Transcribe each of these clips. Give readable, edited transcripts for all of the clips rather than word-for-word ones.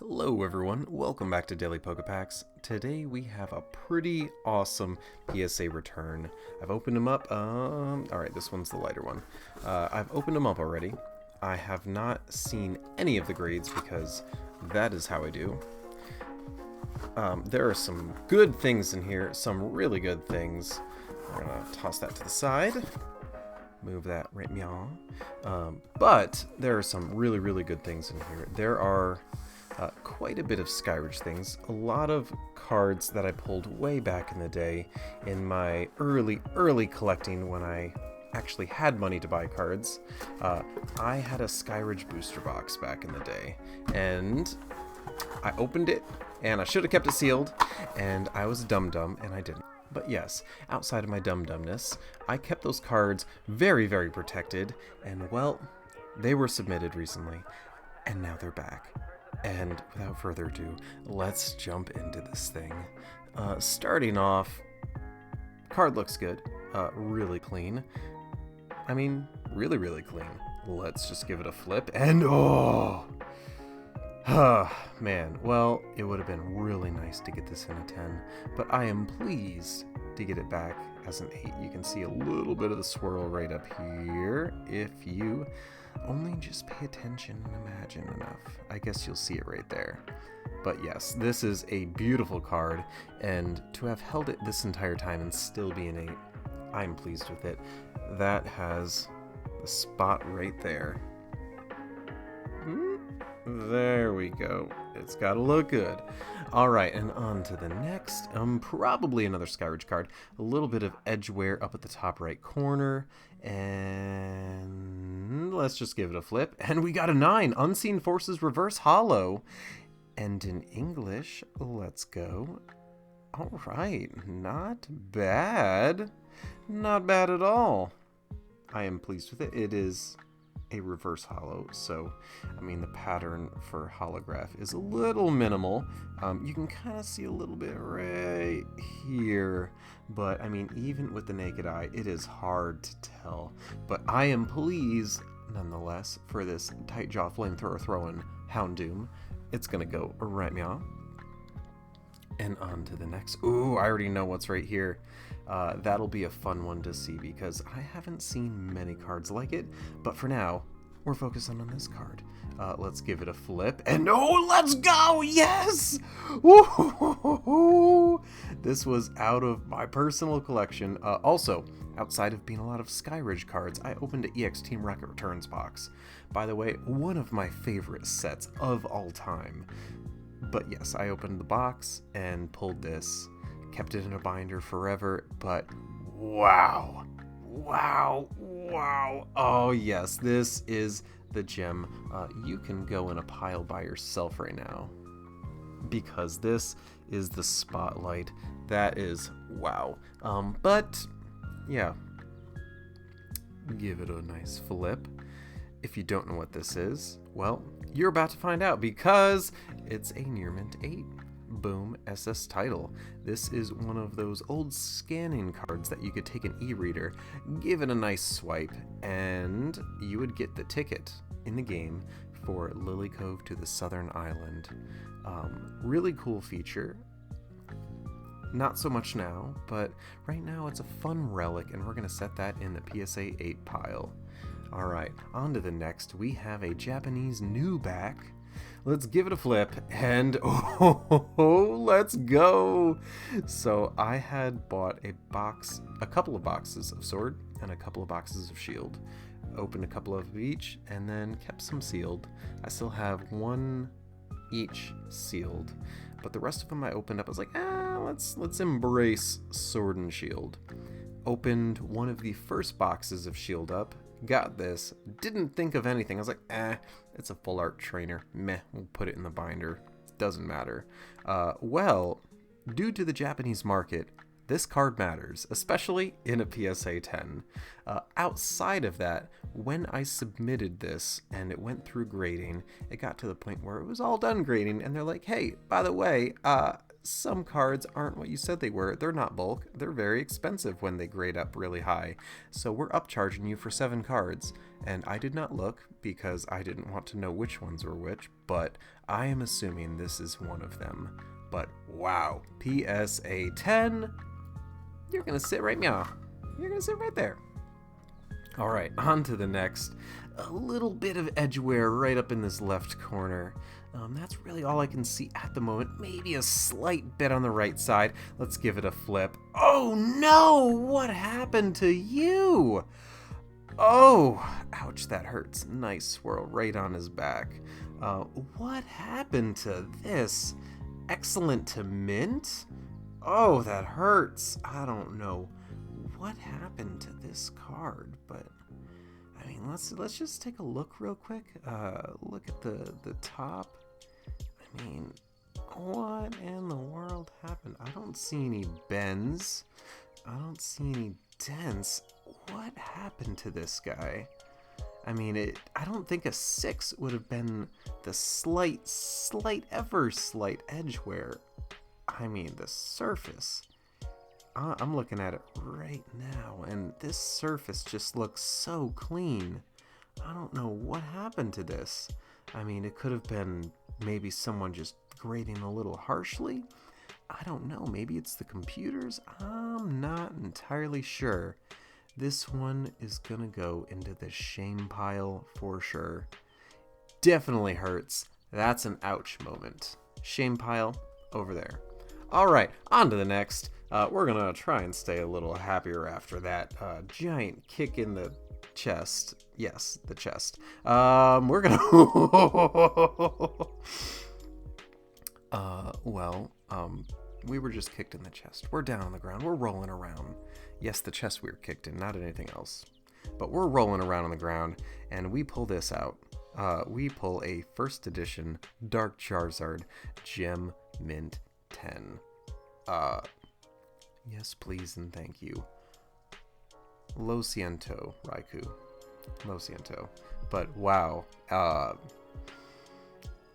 Hello everyone, welcome back to DailyPokePacks. Today we have a pretty awesome PSA return. I've opened them up, alright, this one's the lighter one. I've opened them up already. I have not seen any of the grades because that is how I do. There are some good things in here, some really good things. I'm gonna toss that to the side. Move that right meow. But there are some really good things in here. There are quite a bit of Skyridge things, a lot of cards that I pulled way back in the day in my early collecting when I actually had money to buy cards. I had a Skyridge booster box back in the day, and I opened it, and I should have kept it sealed, and I was dum-dum, and I didn't. But yes, outside of my dum-dumness, I kept those cards very protected, and well, they were submitted recently, and now they're back. And without further ado, let's jump into this thing. Starting off, card looks good, really clean. I mean, really clean. Let's just give it a flip, and oh! Man, well, it would have been really nice to get this in a 10, but I am pleased to get it back as an 8. You can see a little bit of the swirl right up here. If you only just pay attention and imagine enough, I guess you'll see it right there. But yes, this is a beautiful card, and to have held it this entire time and still be an 8, I'm pleased with it. That has the spot right there. There we go. It's gotta look good. Alright, and on to the next. Probably another Skyridge card. A little bit of edge wear up at the top right corner. And let's just give it a flip. And we got a 9. Unseen Forces Reverse Hollow. And in English, let's go. Alright, not bad. Not bad at all. I am pleased with it. It is a reverse hollow, so I mean the pattern for holograph is a little minimal. You can kind of see a little bit right here, but I mean even with the naked eye it is hard to tell. But I am pleased nonetheless for this tight jaw flamethrower throwing Houndoom. It's gonna go right meow. And on to the next. Ooh, I already know what's right here. That'll be a fun one to see because I haven't seen many cards like it. But for now, we're focusing on this card. Let's give it a flip. And oh, let's go! Yes! Woo-hoo-hoo-hoo-hoo! This was out of my personal collection. Also, outside of being a lot of Skyridge cards, I opened an EX Team Rocket Returns box. By the way, one of my favorite sets of all time. But yes, I opened the box and pulled this, kept it in a binder forever, but wow, oh yes, this is the gem. You can go in a pile by yourself right now, because this is the spotlight. That is wow. But yeah, give it a nice flip. If you don't know what this is, well, you're about to find out because it's a Near Mint 8 Boom SS title. This is one of those old scanning cards that you could take an e-reader, give it a nice swipe, and you would get the ticket in the game for Lily Cove to the Southern Island. Really cool feature. Not so much now, but right now it's a fun relic, and we're going to set that in the PSA 8 pile. Alright, on to the next. We have a Japanese new back. Let's give it a flip, and oh, let's go! So I had bought a couple of boxes of Sword, and a couple of boxes of Shield. Opened a couple of each, and then kept some sealed. I still have one each sealed, but the rest of them I opened up. I was like, let's embrace Sword and Shield. Opened one of the first boxes of Shield up. Got this, didn't think of anything. I was like, it's a full art trainer. Meh, we'll put it in the binder. Doesn't matter. Well, due to the Japanese market, this card matters, especially in a PSA 10. Outside of that, when I submitted this and it went through grading, it got to the point where it was all done grading, and they're like, hey, by the way, some cards aren't what you said they were. They're not bulk. They're very expensive when they grade up really high. So we're upcharging you for 7 cards. And I did not look because I didn't want to know which ones were which, but I am assuming this is one of them. But wow, PSA 10, you're going to sit right meow. You're going to sit right there. All right, on to the next. A little bit of edgeware right up in this left corner. That's really all I can see at the moment. Maybe a slight bit on the right side. Let's give it a flip. Oh no! What happened to you? Oh, ouch, that hurts. Nice swirl right on his back. What happened to this? Excellent to mint? Oh, that hurts. I don't know what happened to this card, but I mean, let's just take a look real quick. Look at the top. I mean, what in the world happened? I don't see any bends. I don't see any dents. What happened to this guy? I mean, I don't think a 6 would have been the slight, ever slight edge wear. I mean, the surface. I'm looking at it right now, and this surface just looks so clean. I don't know what happened to this. I mean, it could have been maybe someone just grading a little harshly. I don't know. Maybe it's the computers. I'm not entirely sure. This one is gonna go into the shame pile for sure. Definitely hurts. That's an ouch moment. Shame pile over there. All right, on to the next. We're gonna try and stay a little happier after that giant kick in the chest. Yes, the chest. We're gonna. We were just kicked in the chest. We're down on the ground. We're rolling around. Yes, the chest we were kicked in, not anything else. But we're rolling around on the ground, and we pull this out. We pull a first edition Dark Charizard Gem Mint 10. Yes, please, and thank you. Lo siento, Raikou. Lo siento. But wow.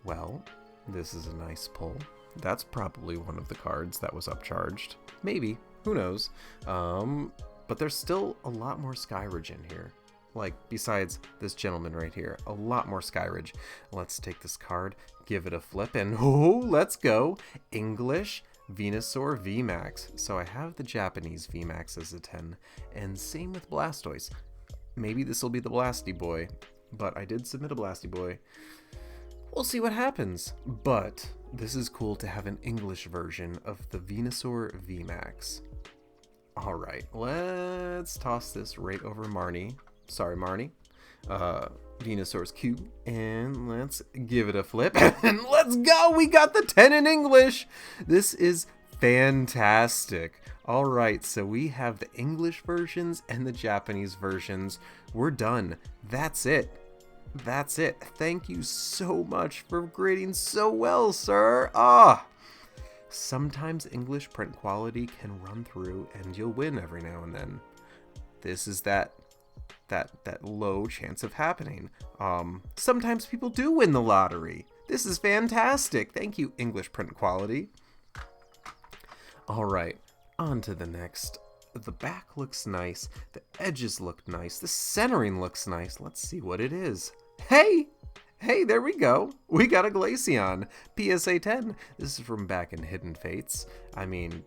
Well, this is a nice pull. That's probably one of the cards that was upcharged. Maybe. Who knows? But there's still a lot more Skyridge in here. Like, besides this gentleman right here. A lot more Skyridge. Let's take this card, give it a flip, and oh, let's go! English Venusaur VMAX. So I have the Japanese VMAX as a 10, and same with Blastoise. Maybe this will be the Blasty Boy, but I did submit a Blasty Boy. We'll see what happens. But this is cool to have an English version of the Venusaur VMAX. Alright, let's toss this right over Marnie. Sorry, Marnie. Venusaur's cute. And let's give it a flip. And let's go! We got the 10 in English! This is fantastic. Alright, so we have the English versions and the Japanese versions. We're done. That's it. That's it. Thank you so much for grading so well, sir. Sometimes English print quality can run through and you'll win every now and then. This is that low chance of happening. Sometimes people do win the lottery. This is fantastic. Thank you, English print quality. All right, on to the next. The back looks nice. The edges look nice. The centering looks nice. Let's see what it is. Hey, there we go. We got a Glaceon. PSA 10. This is from back in Hidden Fates. I mean,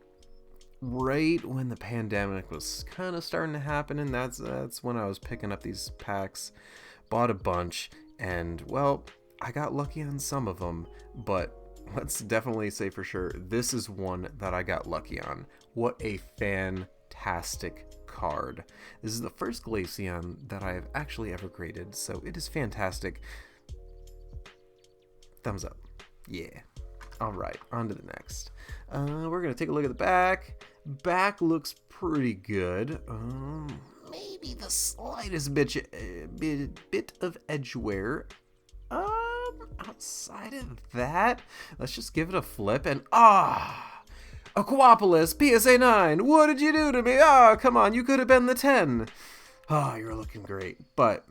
right when the pandemic was kind of starting to happen, and that's when I was picking up these packs. Bought a bunch, and, well, I got lucky on some of them, but let's definitely say for sure, this is one that I got lucky on. What a fantastic card. This is the first Glaceon that I have actually ever graded, so it is fantastic. Thumbs up. Yeah. Alright, on to the next. We're going to take a look at the back. Back looks pretty good. Maybe the slightest bit of edge wear. Outside of that, let's just give it a flip and Aquapolis, PSA 9, what did you do to me? Come on, you could have been the 10. You're looking great, but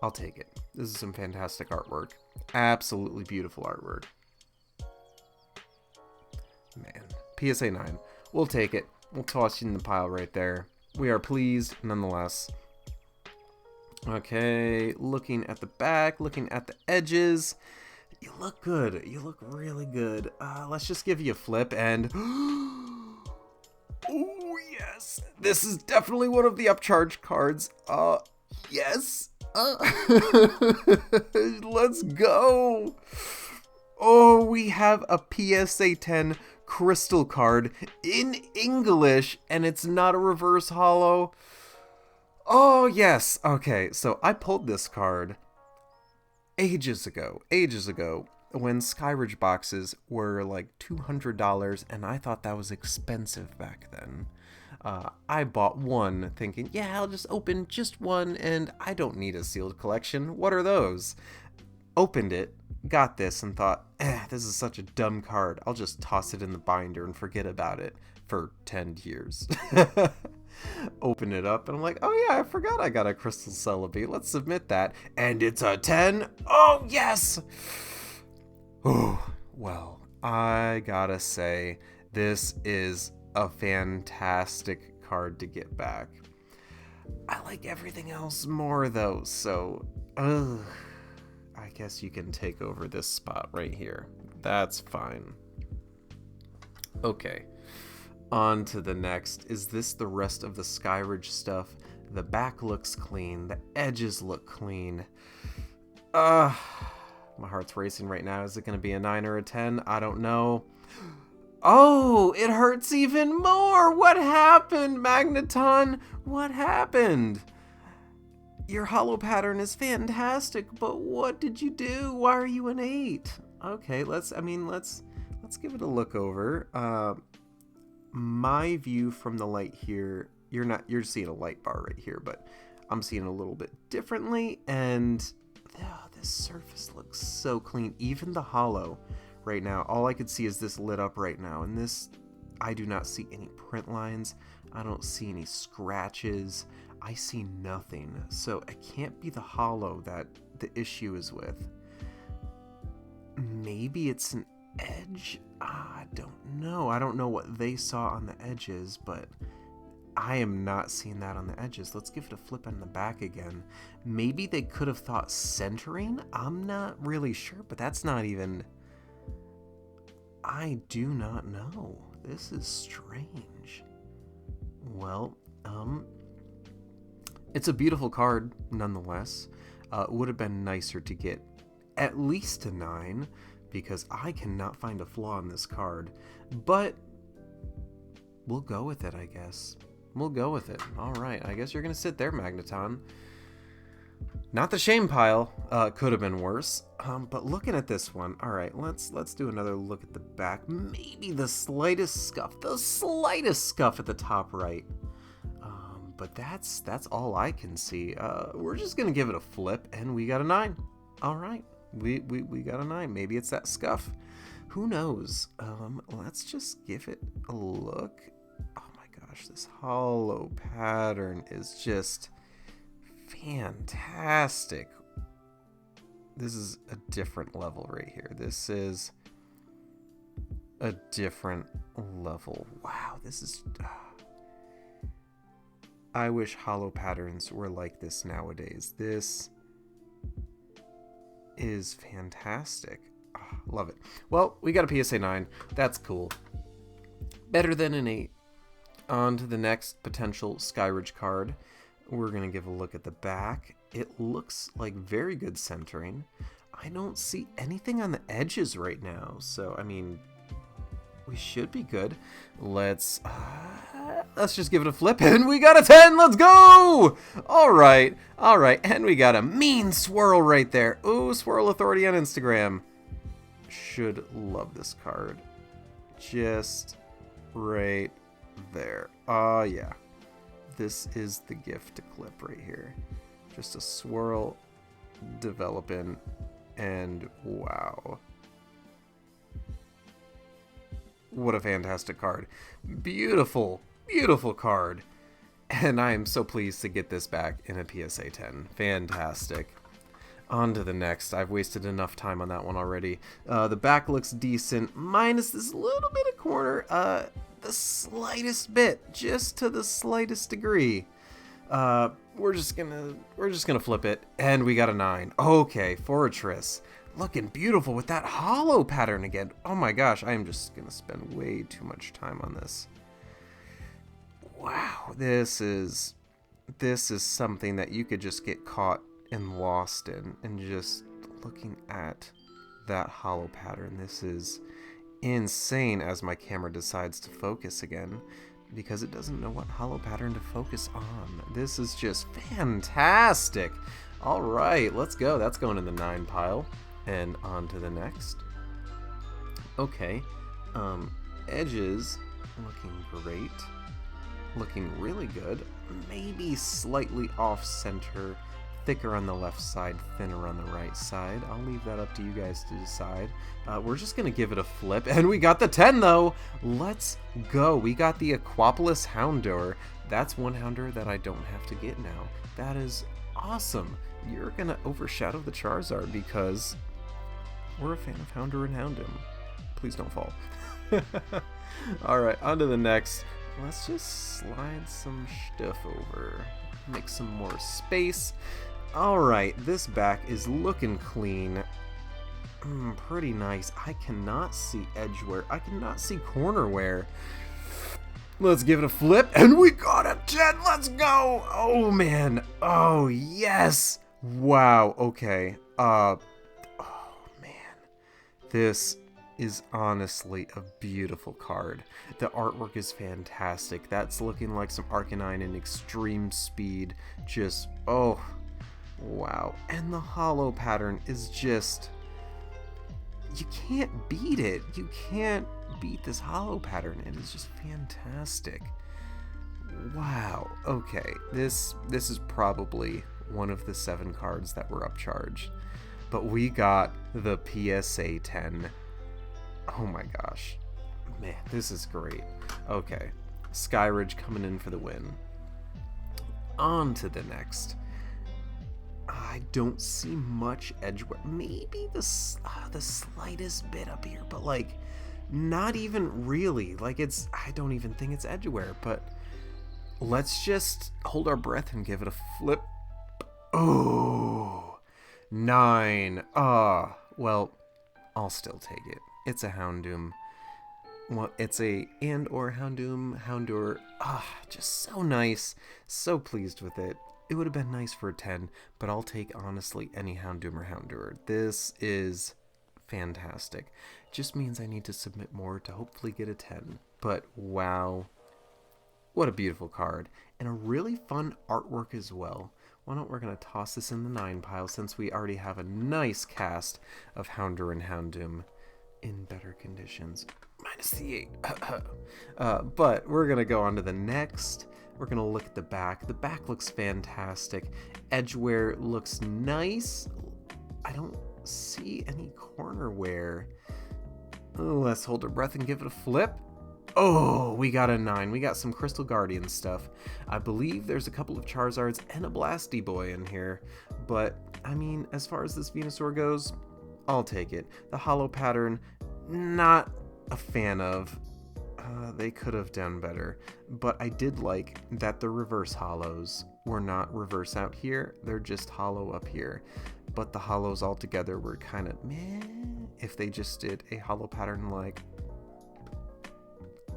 I'll take it. This is some fantastic artwork. Absolutely beautiful artwork. Man, PSA 9. We'll take it. We'll toss you in the pile right there. We are pleased, nonetheless. Okay, looking at the back, looking at the edges. You look good. You look really good. Let's just give you a flip and... Oh, yes. This is definitely one of the upcharge cards. Yes. Let's go. Oh, we have a PSA 10 crystal card in English, and it's not a reverse holo. Oh, yes. Okay, so I pulled this card ages ago, when Skyridge boxes were like $200, and I thought that was expensive back then. I bought one thinking, yeah, I'll just open just one, and I don't need a sealed collection. What are those? Opened it, got this, and thought, this is such a dumb card. I'll just toss it in the binder and forget about it for 10 years. Open it up, and I'm like, oh yeah, I forgot I got a Crystal Celebi. Let's submit that. And it's a 10. Oh, yes! Oh, well, I gotta say, this is a fantastic card to get back. I like everything else more, though, so... I guess you can take over this spot right here. That's fine. Okay. On to the next. Is this the rest of the Skyridge stuff? The back looks clean. The edges look clean. My heart's racing right now. Is it going to be a 9 or a 10? I don't know. Oh, it hurts even more. What happened, Magneton? What happened? Your holo pattern is fantastic, but what did you do? Why are you an 8? Okay, let's give it a look over. My view from the light here, you're seeing a light bar right here, but I'm seeing it a little bit differently, and this surface looks so clean. Even the holo right now, all I could see is this lit up right now, and this, I do not see any print lines. I don't see any scratches. I see nothing. So it can't be the holo that the issue is with. Maybe it's an edge? I don't know. I don't know what they saw on the edges, but I am not seeing that on the edges. Let's give it a flip on the back again. Maybe they could have thought centering? I'm not really sure, but that's not even... I do not know. This is strange. Well, it's a beautiful card, nonetheless. It would have been nicer to get at least a 9, because I cannot find a flaw in this card. But we'll go with it, I guess. We'll go with it. All right, I guess you're going to sit there, Magneton. Not the shame pile. Could have been worse. But looking at this one, all right, let's do another look at the back. Maybe the slightest scuff at the top right. But that's all I can see. We're just gonna give it a flip, and we got a 9. All right, we got a 9. Maybe it's that scuff. Who knows? Let's just give it a look. Oh my gosh, this holo pattern is just fantastic. This is a different level right here. This is a different level. Wow, this is... I wish holo patterns were like this nowadays. This is fantastic. Oh, love it. Well, we got a PSA 9. That's cool. Better than an 8. On to the next potential Skyridge card. We're going to give a look at the back. It looks like very good centering. I don't see anything on the edges right now. So, I mean, we should be good. Let's just give it a flip, and we got a 10. Let's go! All right, and we got a mean swirl right there. Ooh, Swirl Authority on Instagram. Should love this card. Just right there. Oh, yeah. This is the gift to clip right here. Just a swirl developing, and wow. What a fantastic card. Beautiful, beautiful card. And I am so pleased to get this back in a PSA 10. Fantastic. On to the next. I've wasted enough time on that one already. The back looks decent, minus this little bit of corner the slightest bit, just to the slightest degree. We're just gonna flip it, and we got a 9. Okay, Fortress. Looking beautiful with that hollow pattern again. Oh my gosh, I am just gonna spend way too much time on this. Wow, this is something that you could just get caught and lost in, and just looking at that hollow pattern. This is insane as my camera decides to focus again, because it doesn't know what hollow pattern to focus on. This is just fantastic. All right, let's go. That's going in the 9 pile. And on to the next. Okay, edges looking great, looking really good. Maybe slightly off center, thicker on the left side, thinner on the right side. I'll leave that up to you guys to decide. We're just gonna give it a flip, and we got the 10 though. Let's go. We got the Aquapolis Houndour. That's one Houndour that I don't have to get now. That is awesome. You're gonna overshadow the Charizard because we're a fan of Houndour and Houndoom. Please don't fall. Alright, on to the next. Let's just slide some stuff over. Make some more space. Alright, this back is looking clean. Pretty nice. I cannot see edge wear. I cannot see corner wear. Let's give it a flip, and we got a 10. Let's go. Oh, man. Oh, yes. Wow. Okay. This is honestly a beautiful card. The artwork is fantastic. That's looking like some Arcanine in extreme speed. Just, oh, wow. And the hollow pattern is just, you can't beat it. You can't beat this hollow pattern. It is just fantastic. Wow. Okay, this is probably one of the 7 cards that were upcharged. But we got the PSA 10. Oh my gosh. Man, this is great. Okay. Skyridge coming in for the win. On to the next. I don't see much edge wear. Maybe the slightest bit up here, but like not even really. Like I don't even think it's edge wear, but let's just hold our breath and give it a flip. Oh. 9. Well, I'll still take it. It's a Houndoom. Well, it's a and/or Houndoom, Houndour. Just so nice. So pleased with it. It would have been nice for a 10, but I'll take honestly any Houndoom or Houndour. This is fantastic. Just means I need to submit more to hopefully get a 10. But wow, what a beautiful card, and a really fun artwork as well. Why not, we're going to toss this in the 9 pile since we already have a nice cast of Houndour and Houndoom in better conditions. Minus the 8. But we're going to go on to the next. We're going to look at the back. The back looks fantastic. Edge wear looks nice. I don't see any corner wear. Let's hold our breath and give it a flip. Oh, we got a 9. We got some Crystal Guardian stuff. I believe there's a couple of Charizards and a Blasty Boy in here. But, I mean, as far as this Venusaur goes, I'll take it. The hollow pattern, not a fan of. They could have done better. But I did like that the reverse hollows were not reverse out here. They're just hollow up here. But the hollows altogether were kind of meh. If they just did a hollow pattern like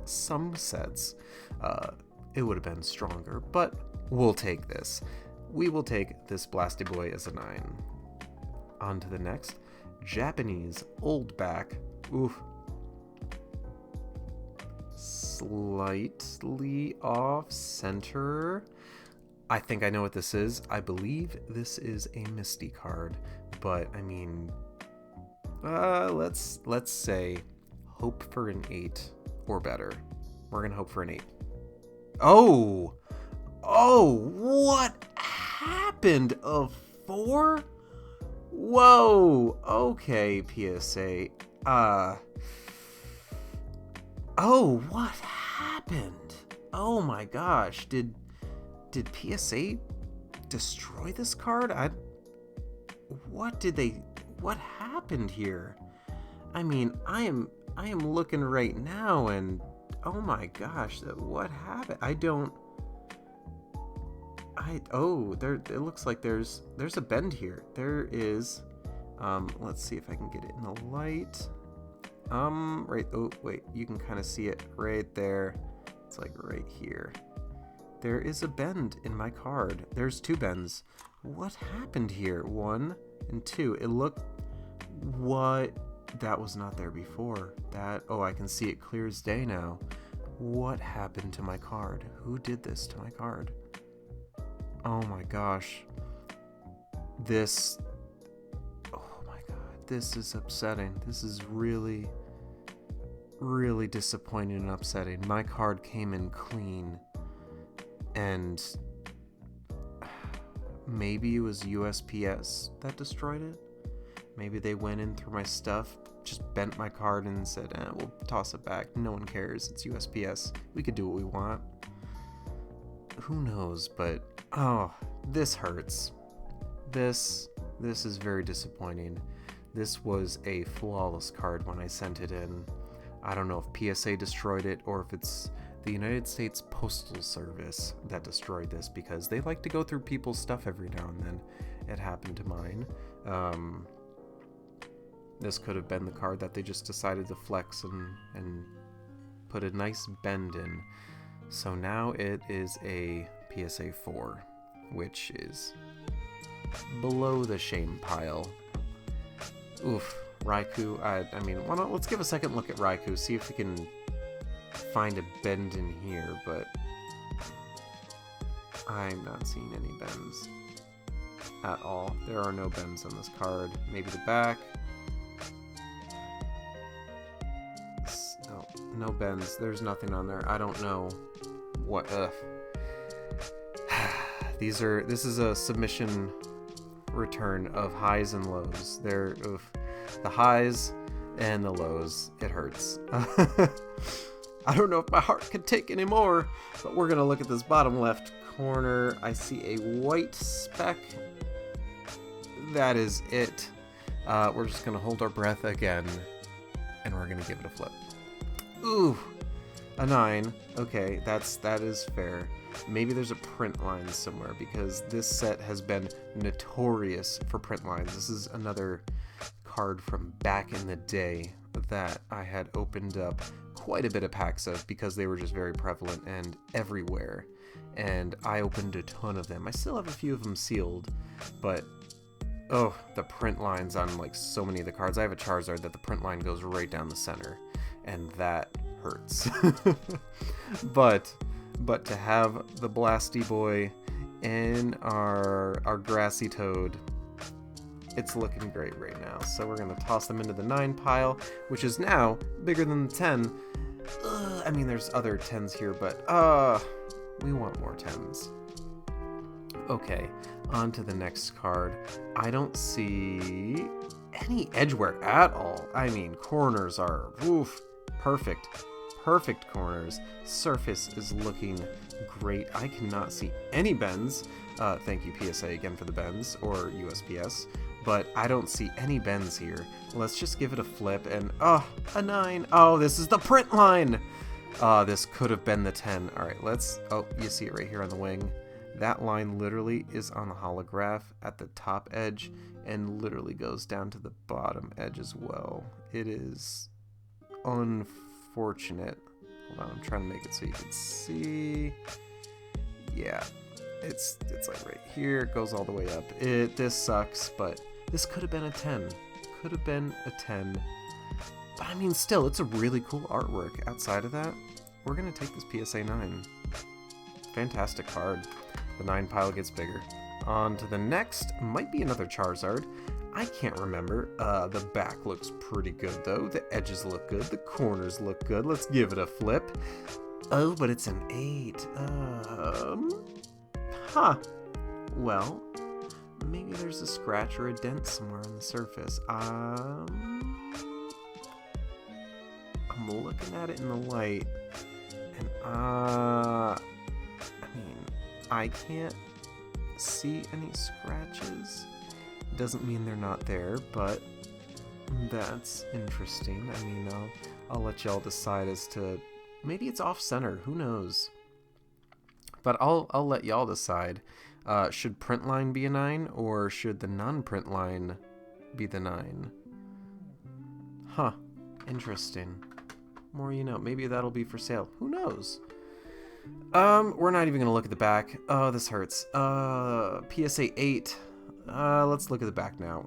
some sets, it would have been stronger, but we'll take this. We will take this Blasty Boy as a 9. On to the next. Japanese old back. Oof. Slightly off center. I think I know what this is. I believe this is a Misty card, but I mean, let's say hope for an 8 or better. We're gonna hope for an 8. Oh, what happened? A 4? Whoa. Okay, PSA. Oh, what happened? Oh my gosh. Did PSA destroy this card? What happened here? I mean, I'm I am looking right now, and oh my gosh, what happened? There, it looks like there's a bend here. There is, let's see if I can get it in the light. Right, oh, wait, you can kind of see it right there. It's like right here. There is a bend in my card. There's 2 bends. What happened here? 1 and 2. It looked, what? That was not there before. Oh, I can see it clear as day now. What happened to my card? Who did this to my card? Oh my gosh. Oh my god, this is upsetting. This is really, really disappointing and upsetting. My card came in clean, and maybe it was USPS that destroyed it. Maybe they went in through my stuff, just bent my card and said, we'll toss it back. No one cares. It's USPS. We could do what we want. Who knows, but oh, this hurts. This is very disappointing. This was a flawless card when I sent it in. I don't know if PSA destroyed it or if it's the United States Postal Service that destroyed this, because they like to go through people's stuff every now and then. It happened to mine. This could have been the card that they just decided to flex and put a nice bend in. So now it is a PSA 4, which is below the shame pile. Oof, Raikou. I mean, let's give a second look at Raikou, see if we can find a bend in here, but I'm not seeing any bends at all. There are no bends on this card. Maybe the back. No bends. There's nothing on there. I don't know what. This is a submission return of highs and lows. The highs and the lows. It hurts. I don't know if my heart can take any more, but we're gonna look at this bottom left corner. I see a white speck. That is it. We're just gonna hold our breath again, and we're gonna give it a flip. Ooh, a 9. Okay, that is fair. Maybe there's a print line somewhere, because this set has been notorious for print lines. This is another card from back in the day that I had opened up quite a bit of packs of, because they were just very prevalent and everywhere. And I opened a ton of them. I still have a few of them sealed, but oh, the print lines on like so many of the cards. I have a Charizard that the print line goes right down the center, and that hurts. but to have the Blasty Boy and our Grassy Toad, it's looking great right now. So we're gonna toss them into the 9 pile, which is now bigger than the 10. I mean, there's other 10s here, but we want more 10s. Okay, on to the next card. I don't see any edgeware at all. I mean, corners are, oof, perfect corners. Surface is looking great. I cannot see any bends. Thank you, PSA, again for the bends, or USPS, but I don't see any bends here. Let's just give it a flip, and a 9. Oh, this is the print line. This could have been the 10. All right, you see it right here on the wing. That line literally is on the holograph at the top edge and literally goes down to the bottom edge as well. It is unfortunate. Hold on, I'm trying to make it so you can see. Yeah, it's like right here. It goes all the way up. This sucks, but this could have been a 10. Could have been a 10. But I mean, still, it's a really cool artwork. Outside of that, we're going to take this PSA 9. Fantastic card. The 9 pile gets bigger. On to the next. Might be another Charizard. I can't remember. The back looks pretty good, though. The edges look good. The corners look good. Let's give it a flip. Oh, but it's an 8. Well, maybe there's a scratch or a dent somewhere on the surface. I'm looking at it in the light, and I mean, I can't see any scratches. Doesn't mean they're not there, but that's interesting. I mean, I'll let y'all decide as to, maybe it's off center, who knows? But I'll let y'all decide. Should print line be a 9, or should the non-print line be the 9? Huh, interesting. More you know. Maybe that'll be for sale. Who knows? We're not even gonna look at the back. Oh, this hurts. PSA 8. Let's look at the back now.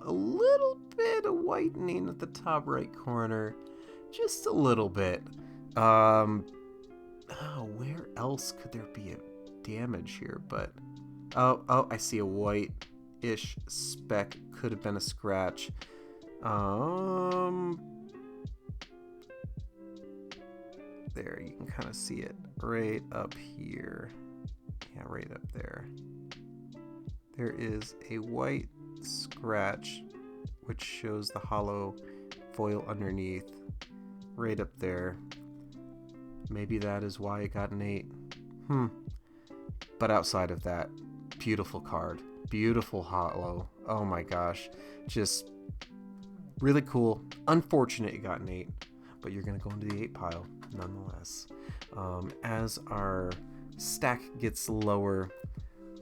A little bit of whitening at the top right corner. Just a little bit. Oh, where else could there be a damage here? But oh, I see a white-ish speck. Could have been a scratch. There, you can kind of see it right up here. Yeah, right up there. There is a white scratch which shows the hollow foil underneath right up there. Maybe that is why it got an 8. But outside of that, beautiful card. Beautiful hollow. Oh my gosh. Just really cool. Unfortunate it got an 8. But you're going to go into the 8 pile nonetheless. As our stack gets lower,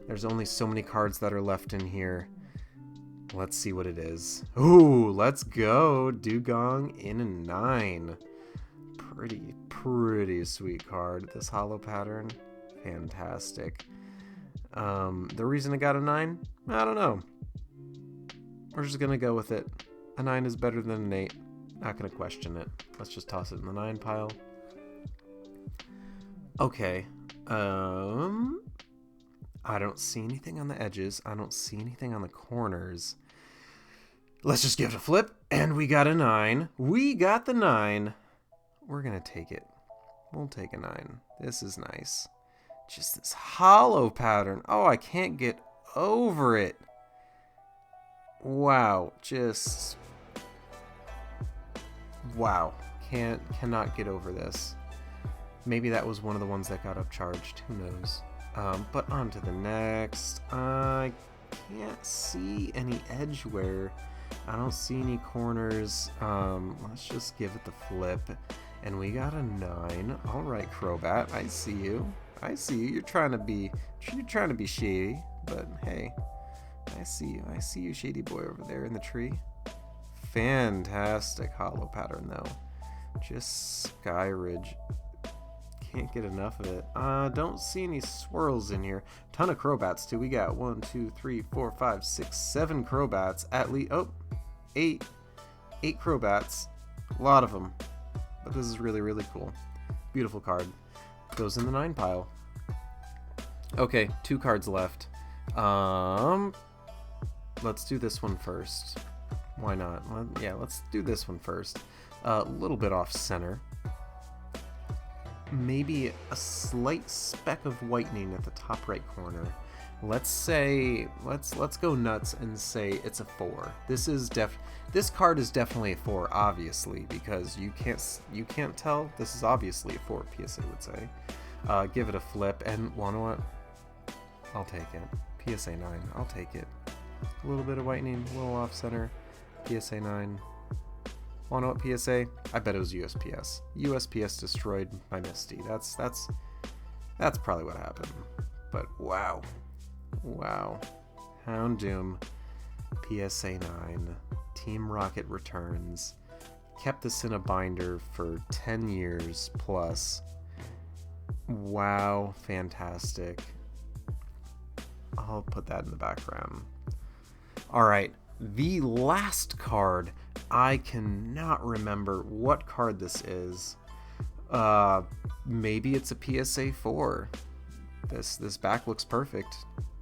there's only so many cards that are left in here. Let's see what it is. Ooh, let's go. Dugong in a 9. Pretty sweet card. This hollow pattern, fantastic. The reason it got a 9? I don't know. We're just going to go with it. A 9 is better than an 8. Not going to question it. Let's just toss it in the 9 pile. Okay. I don't see anything on the edges. I don't see anything on the corners. Let's just give it a flip. And we got a 9. We got the 9. We're going to take it. We'll take a 9. This is nice. Just this hollow pattern. Oh, I can't get over it. Wow. Just... wow. Cannot get over this. Maybe that was one of the ones that got upcharged. Who knows? But on to the next. I can't see any edge wear. I don't see any corners. Let's just give it the flip. And we got a 9. All right, Crobat. I see you. I see you. You're trying to be shady, but hey, I see you. I see you, shady boy over there in the tree. Fantastic hollow pattern though. Just Sky Ridge. Can't get enough of it. Don't see any swirls in here. Ton of Crobats too. We got 1, 2, 3, 4, 5, 6, 7 Crobats at least. Oh, 8 Crobats. A lot of them. But this is really cool. Beautiful card. Goes in the 9 pile. Okay, 2 cards left. Let's do this one first. Why not? Yeah, let's do this one first. A little bit off center. Maybe a slight speck of whitening at the top right corner. Let's say, let's go nuts and say it's a 4. This card is definitely a 4, obviously, because you can't tell. This is obviously a 4, PSA would say. Give it a flip, and you know what? I'll take it. PSA 9, I'll take it. A little bit of whitening, a little off center. PSA 9. Wanna know what PSA? I bet it was USPS. USPS destroyed my Misty. That's probably what happened. But wow. Houndoom. PSA 9. Team Rocket returns. Kept this in a binder for 10 years plus. Wow, fantastic. I'll put that in the background. Alright, the last card. I cannot remember what card this is. Maybe it's a PSA 4. This back looks perfect.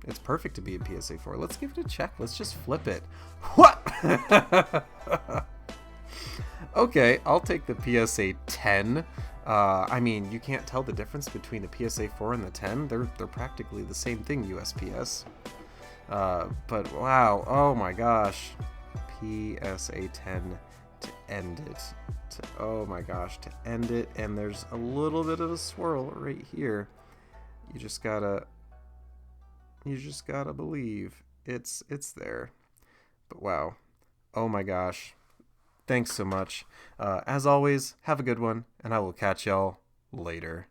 It's perfect to be a PSA 4. Let's give it a check. Let's just flip it. What? Okay, I'll take the PSA 10. I mean, you can't tell the difference between the PSA 4 and the 10. They're practically the same thing, USPS. But wow, oh my gosh. PSA 10 to end it. Oh my gosh, to end it. And there's a little bit of a swirl right here. You just gotta believe it's there. But wow. Oh my gosh. Thanks so much. As always, have a good one, and I will catch y'all later.